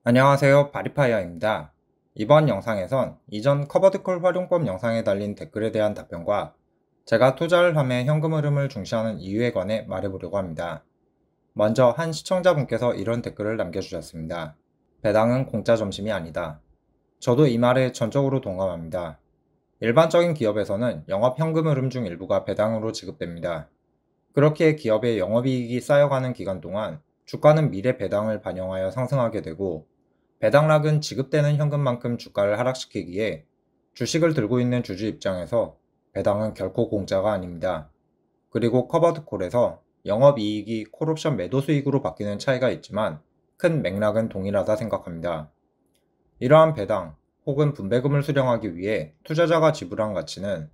안녕하세요. 바리파이어입니다. 이번 영상에선 이전 커버드콜 활용법 영상에 달린 댓글에 대한 답변과 제가 투자를 함에 현금 흐름을 중시하는 이유에 관해 말해보려고 합니다. 먼저 한 시청자분께서 이런 댓글을 남겨주셨습니다. 배당은 공짜 점심이 아니다. 저도 이 말에 전적으로 동감합니다. 일반적인 기업에서는 영업 현금 흐름 중 일부가 배당으로 지급됩니다. 그렇기에 기업의 영업이익이 쌓여가는 기간 동안 주가는 미래 배당을 반영하여 상승하게 되고, 배당락은 지급되는 현금만큼 주가를 하락시키기에 주식을 들고 있는 주주 입장에서 배당은 결코 공짜가 아닙니다. 그리고 커버드 콜에서 영업이익이 콜옵션 매도 수익으로 바뀌는 차이가 있지만 큰 맥락은 동일하다 생각합니다. 이러한 배당 혹은 분배금을 수령하기 위해 투자자가 지불한 가치는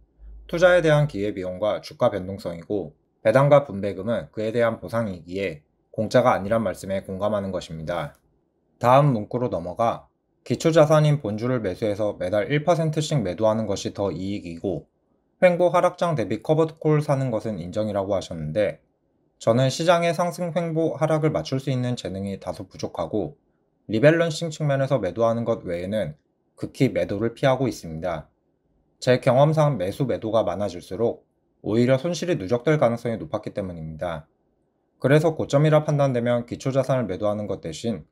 투자에 대한 기회비용과 주가 변동성이고, 배당과 분배금은 그에 대한 보상이기에 공짜가 아니란 말씀에 공감하는 것입니다. 다음 문구로 넘어가 기초자산인 본주를 매수해서 매달 1%씩 매도하는 것이 더 이익이고, 횡보 하락장 대비 커버드콜 사는 것은 인정이라고 하셨는데, 저는 시장의 상승 횡보 하락을 맞출 수 있는 재능이 다소 부족하고 리밸런싱 측면에서 매도하는 것 외에는 극히 매도를 피하고 있습니다. 제 경험상 매수 매도가 많아질수록 오히려 손실이 누적될 가능성이 높았기 때문입니다. 그래서 고점이라 판단되면 기초자산을 매도하는 것 대신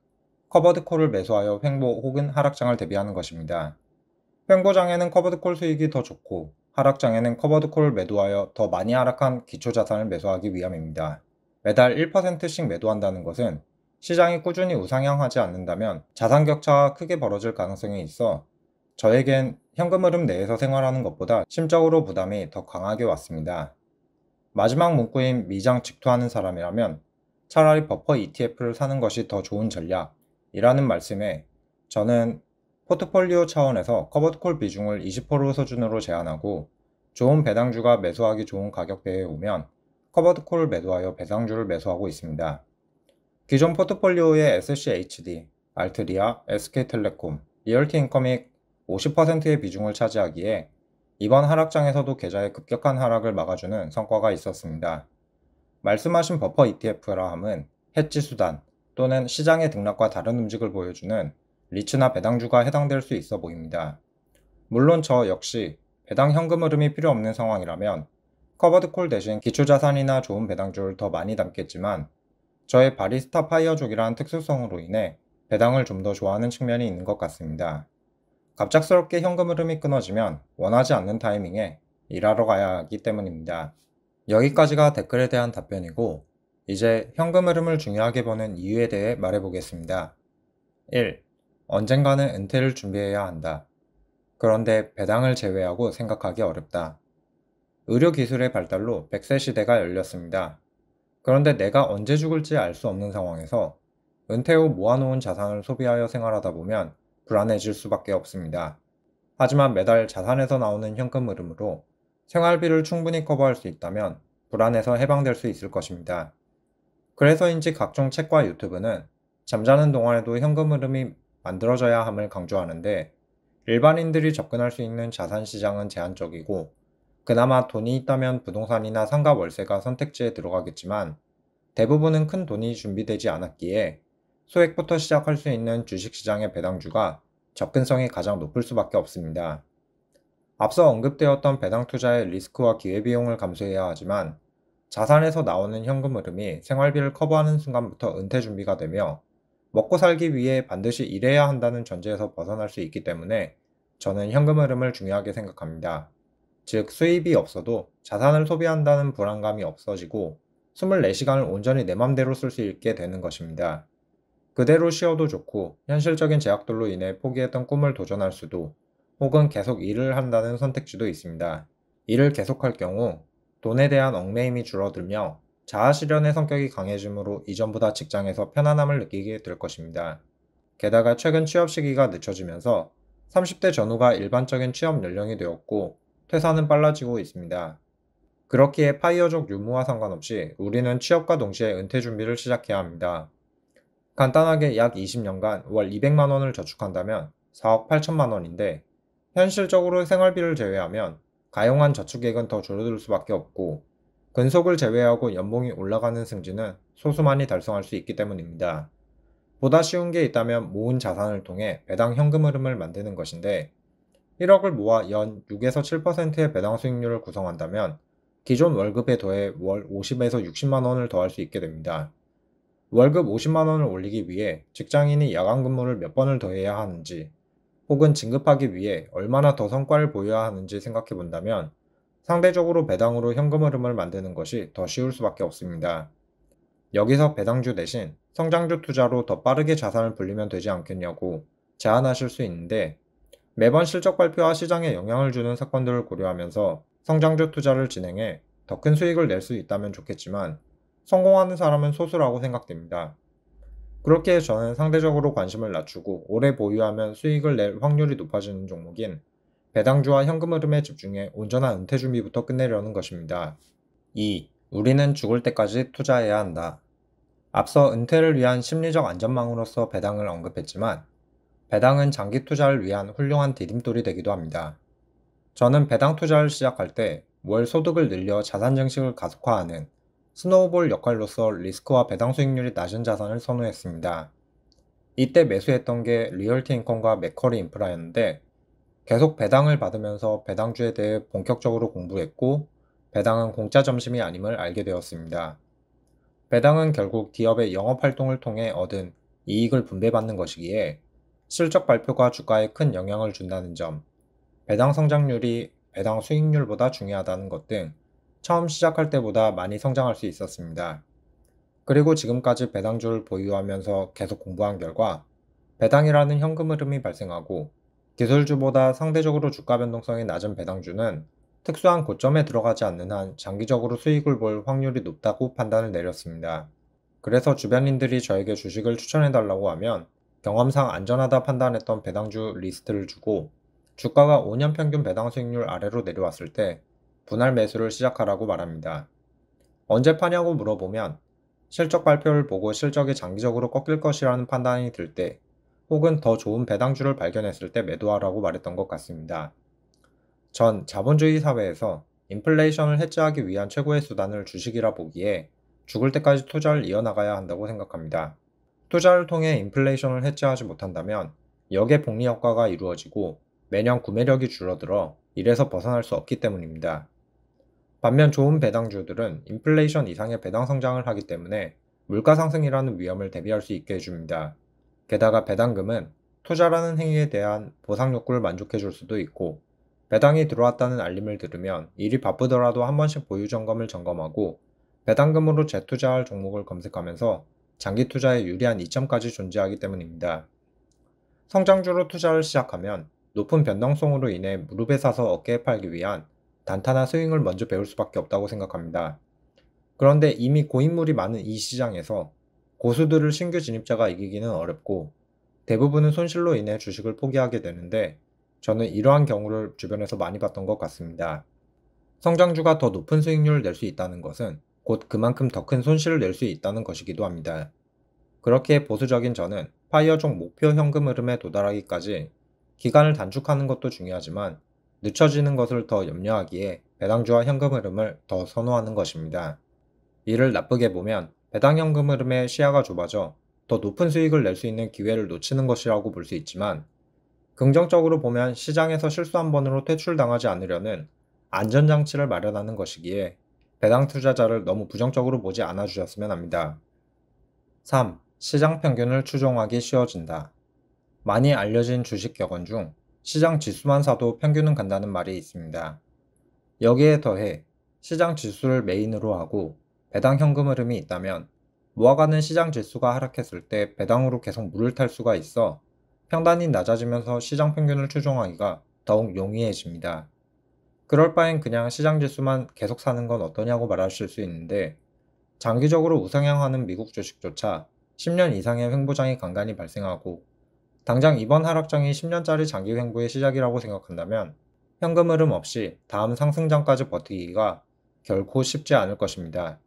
커버드콜을 매수하여 횡보 혹은 하락장을 대비하는 것입니다. 횡보장에는 커버드콜 수익이 더 좋고, 하락장에는 커버드콜을 매도하여 더 많이 하락한 기초자산을 매수하기 위함입니다. 매달 1%씩 매도한다는 것은 시장이 꾸준히 우상향하지 않는다면 자산 격차가 크게 벌어질 가능성이 있어 저에겐 현금 흐름 내에서 생활하는 것보다 심적으로 부담이 더 강하게 왔습니다. 마지막 문구인 미장 직투하는 사람이라면 차라리 버퍼 ETF를 사는 것이 더 좋은 전략이라는 말씀에, 저는 포트폴리오 차원에서 커버드콜 비중을 20% 수준으로 제한하고 좋은 배당주가 매수하기 좋은 가격대에 오면 커버드콜을 매도하여 배당주를 매수하고 있습니다. 기존 포트폴리오의 SCHD, 알트리아, SK텔레콤, 리얼티인컴이 50%의 비중을 차지하기에 이번 하락장에서도 계좌의 급격한 하락을 막아주는 성과가 있었습니다. 말씀하신 버퍼 ETF라 함은 해지 수단 또는 시장의 등락과 다른 움직임을 보여주는 리츠나 배당주가 해당될 수 있어 보입니다. 물론 저 역시 배당 현금 흐름이 필요 없는 상황이라면 커버드콜 대신 기초자산이나 좋은 배당주를 더 많이 담겠지만, 저의 바리스타 파이어족이라는 특수성으로 인해 배당을 좀 더 좋아하는 측면이 있는 것 같습니다. 갑작스럽게 현금 흐름이 끊어지면 원하지 않는 타이밍에 일하러 가야 하기 때문입니다. 여기까지가 댓글에 대한 답변이고, 이제 현금 흐름을 중요하게 보는 이유에 대해 말해보겠습니다. 1. 언젠가는 은퇴를 준비해야 한다. 그런데 배당을 제외하고 생각하기 어렵다. 의료기술의 발달로 100세 시대가 열렸습니다. 그런데 내가 언제 죽을지 알 수 없는 상황에서 은퇴 후 모아놓은 자산을 소비하여 생활하다 보면 불안해질 수밖에 없습니다. 하지만 매달 자산에서 나오는 현금 흐름으로 생활비를 충분히 커버할 수 있다면 불안에서 해방될 수 있을 것입니다. 그래서인지 각종 책과 유튜브는 잠자는 동안에도 현금 흐름이 만들어져야 함을 강조하는데, 일반인들이 접근할 수 있는 자산 시장은 제한적이고 그나마 돈이 있다면 부동산이나 상가 월세가 선택지에 들어가겠지만, 대부분은 큰 돈이 준비되지 않았기에 소액부터 시작할 수 있는 주식시장의 배당주가 접근성이 가장 높을 수밖에 없습니다. 앞서 언급되었던 배당 투자의 리스크와 기회비용을 감수해야 하지만, 자산에서 나오는 현금 흐름이 생활비를 커버하는 순간부터 은퇴 준비가 되며 먹고 살기 위해 반드시 일해야 한다는 전제에서 벗어날 수 있기 때문에 저는 현금 흐름을 중요하게 생각합니다. 즉, 수입이 없어도 자산을 소비한다는 불안감이 없어지고 24시간을 온전히 내 맘대로 쓸 수 있게 되는 것입니다. 그대로 쉬어도 좋고 현실적인 제약들로 인해 포기했던 꿈을 도전할 수도, 혹은 계속 일을 한다는 선택지도 있습니다. 일을 계속할 경우 돈에 대한 얽매임이 줄어들며 자아실현의 성격이 강해지므로 이전보다 직장에서 편안함을 느끼게 될 것입니다. 게다가 최근 취업 시기가 늦춰지면서 30대 전후가 일반적인 취업 연령이 되었고 퇴사는 빨라지고 있습니다. 그렇기에 파이어족 유무와 상관없이 우리는 취업과 동시에 은퇴 준비를 시작해야 합니다. 간단하게 약 20년간 월 200만 원을 저축한다면 4억 8천만 원인데, 현실적으로 생활비를 제외하면 가용한 저축액은 더 줄어들 수밖에 없고, 근속을 제외하고 연봉이 올라가는 승진은 소수만이 달성할 수 있기 때문입니다. 보다 쉬운 게 있다면 모은 자산을 통해 배당 현금 흐름을 만드는 것인데 1억을 모아 연 6에서 7%의 배당 수익률을 구성한다면 기존 월급에 더해 월 50에서 60만 원을 더할 수 있게 됩니다. 월급 50만 원을 올리기 위해 직장인이 야간 근무를 몇 번을 더 해야 하는지 혹은 진급하기 위해 얼마나 더 성과를 보여야 하는지 생각해 본다면 상대적으로 배당으로 현금 흐름을 만드는 것이 더 쉬울 수밖에 없습니다. 여기서 배당주 대신 성장주 투자로 더 빠르게 자산을 불리면 되지 않겠냐고 제안하실 수 있는데 매번 실적 발표와 시장에 영향을 주는 사건들을 고려하면서 성장주 투자를 진행해 더 큰 수익을 낼 수 있다면 좋겠지만 성공하는 사람은 소수라고 생각됩니다. 그렇기에 저는 상대적으로 관심을 낮추고 오래 보유하면 수익을 낼 확률이 높아지는 종목인 배당주와 현금 흐름에 집중해 온전한 은퇴 준비부터 끝내려는 것입니다. 2. 우리는 죽을 때까지 투자해야 한다. 앞서 은퇴를 위한 심리적 안전망으로서 배당을 언급했지만 배당은 장기 투자를 위한 훌륭한 디딤돌이 되기도 합니다. 저는 배당 투자를 시작할 때 월 소득을 늘려 자산 증식을 가속화하는 스노우볼 역할로서 리스크와 배당 수익률이 낮은 자산을 선호했습니다. 이때 매수했던 게 리얼티 인컴과 맥커리 인프라였는데 계속 배당을 받으면서 배당주에 대해 본격적으로 공부했고 배당은 공짜 점심이 아님을 알게 되었습니다. 배당은 결국 기업의 영업활동을 통해 얻은 이익을 분배받는 것이기에 실적 발표가 주가에 큰 영향을 준다는 점, 배당 성장률이 배당 수익률보다 중요하다는 것 등 처음 시작할 때보다 많이 성장할 수 있었습니다. 그리고 지금까지 배당주를 보유하면서 계속 공부한 결과 배당이라는 현금 흐름이 발생하고 기술주보다 상대적으로 주가 변동성이 낮은 배당주는 특수한 고점에 들어가지 않는 한 장기적으로 수익을 볼 확률이 높다고 판단을 내렸습니다. 그래서 주변인들이 저에게 주식을 추천해달라고 하면 경험상 안전하다 판단했던 배당주 리스트를 주고 주가가 5년 평균 배당 수익률 아래로 내려왔을 때 분할 매수를 시작하라고 말합니다. 언제 파냐고 물어보면 실적 발표를 보고 실적이 장기적으로 꺾일 것이라는 판단이 들 때 혹은 더 좋은 배당주를 발견했을 때 매도하라고 말했던 것 같습니다. 전 자본주의 사회에서 인플레이션을 해지하기 위한 최고의 수단을 주식이라 보기에 죽을 때까지 투자를 이어나가야 한다고 생각합니다. 투자를 통해 인플레이션을 해지하지 못한다면 역의 복리 효과가 이루어지고 매년 구매력이 줄어들어 이래서 벗어날 수 없기 때문입니다. 반면 좋은 배당주들은 인플레이션 이상의 배당 성장을 하기 때문에 물가 상승이라는 위험을 대비할 수 있게 해줍니다. 게다가 배당금은 투자라는 행위에 대한 보상 욕구를 만족해 줄 수도 있고 배당이 들어왔다는 알림을 들으면 일이 바쁘더라도 한 번씩 보유 점검을 점검하고 배당금으로 재투자할 종목을 검색하면서 장기 투자에 유리한 이점까지 존재하기 때문입니다. 성장주로 투자를 시작하면 높은 변동성으로 인해 무릎에 사서 어깨에 팔기 위한 단타나 스윙을 먼저 배울 수밖에 없다고 생각합니다. 그런데 이미 고인물이 많은 이 시장에서 고수들을 신규 진입자가 이기기는 어렵고 대부분은 손실로 인해 주식을 포기하게 되는데 저는 이러한 경우를 주변에서 많이 봤던 것 같습니다. 성장주가 더 높은 수익률을 낼 수 있다는 것은 곧 그만큼 더 큰 손실을 낼 수 있다는 것이기도 합니다. 그렇게 보수적인 저는 파이어족 목표 현금 흐름에 도달하기까지 기간을 단축하는 것도 중요하지만 늦춰지는 것을 더 염려하기에 배당주와 현금 흐름을 더 선호하는 것입니다. 이를 나쁘게 보면 배당 현금 흐름의 시야가 좁아져 더 높은 수익을 낼 수 있는 기회를 놓치는 것이라고 볼 수 있지만 긍정적으로 보면 시장에서 실수 한 번으로 퇴출당하지 않으려는 안전장치를 마련하는 것이기에 배당 투자자를 너무 부정적으로 보지 않아 주셨으면 합니다. 3. 시장 평균을 추종하기 쉬워진다. 많이 알려진 주식 격언 중 시장 지수만 사도 평균은 간다는 말이 있습니다. 여기에 더해 시장 지수를 메인으로 하고 배당 현금 흐름이 있다면 모아가는 시장 지수가 하락했을 때 배당으로 계속 물을 탈 수가 있어 평단이 낮아지면서 시장 평균을 추종하기가 더욱 용이해집니다. 그럴 바엔 그냥 시장 지수만 계속 사는 건 어떠냐고 말하실 수 있는데 장기적으로 우상향하는 미국 주식조차 10년 이상의 횡보장이 간간히 발생하고 당장 이번 하락장이 10년짜리 장기 횡보의 시작이라고 생각한다면 현금 흐름 없이 다음 상승장까지 버티기가 결코 쉽지 않을 것입니다.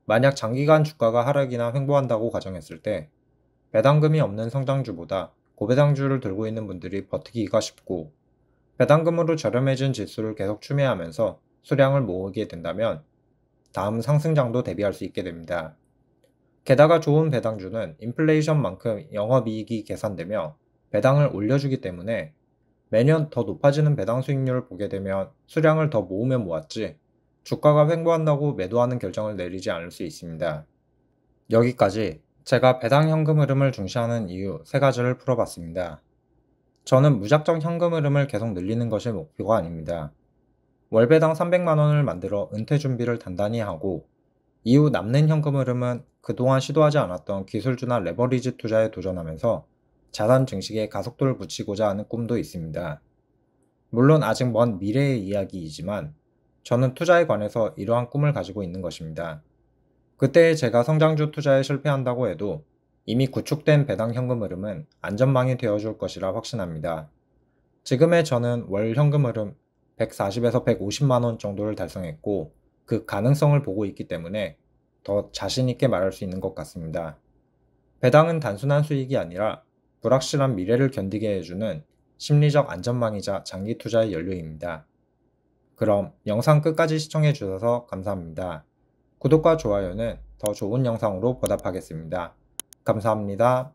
만약 장기간 주가가 하락이나 횡보한다고 가정했을 때 배당금이 없는 성장주보다 고배당주를 들고 있는 분들이 버티기가 쉽고 배당금으로 저렴해진 지수를 계속 추매하면서 수량을 모으게 된다면 다음 상승장도 대비할 수 있게 됩니다. 게다가 좋은 배당주는 인플레이션만큼 영업이익이 계산되며 배당을 올려주기 때문에 매년 더 높아지는 배당 수익률을 보게 되면 수량을 더 모으면 모았지 주가가 횡보한다고 매도하는 결정을 내리지 않을 수 있습니다. 여기까지 제가 배당 현금 흐름을 중시하는 이유 3가지를 풀어봤습니다. 저는 무작정 현금 흐름을 계속 늘리는 것이 목표가 아닙니다. 월배당 300만 원을 만들어 은퇴 준비를 단단히 하고 이후 남는 현금 흐름은 그동안 시도하지 않았던 기술주나 레버리지 투자에 도전하면서 자산 증식에 가속도를 붙이고자 하는 꿈도 있습니다. 물론 아직 먼 미래의 이야기이지만 저는 투자에 관해서 이러한 꿈을 가지고 있는 것입니다. 그때 제가 성장주 투자에 실패한다고 해도 이미 구축된 배당 현금 흐름은 안전망이 되어줄 것이라 확신합니다. 지금의 저는 월 현금 흐름 140에서 150만 원 정도를 달성했고 그 가능성을 보고 있기 때문에 더 자신 있게 말할 수 있는 것 같습니다. 배당은 단순한 수익이 아니라 불확실한 미래를 견디게 해주는 심리적 안전망이자 장기 투자의 연료입니다. 그럼 영상 끝까지 시청해 주셔서 감사합니다. 구독과 좋아요는 더 좋은 영상으로 보답하겠습니다. 감사합니다.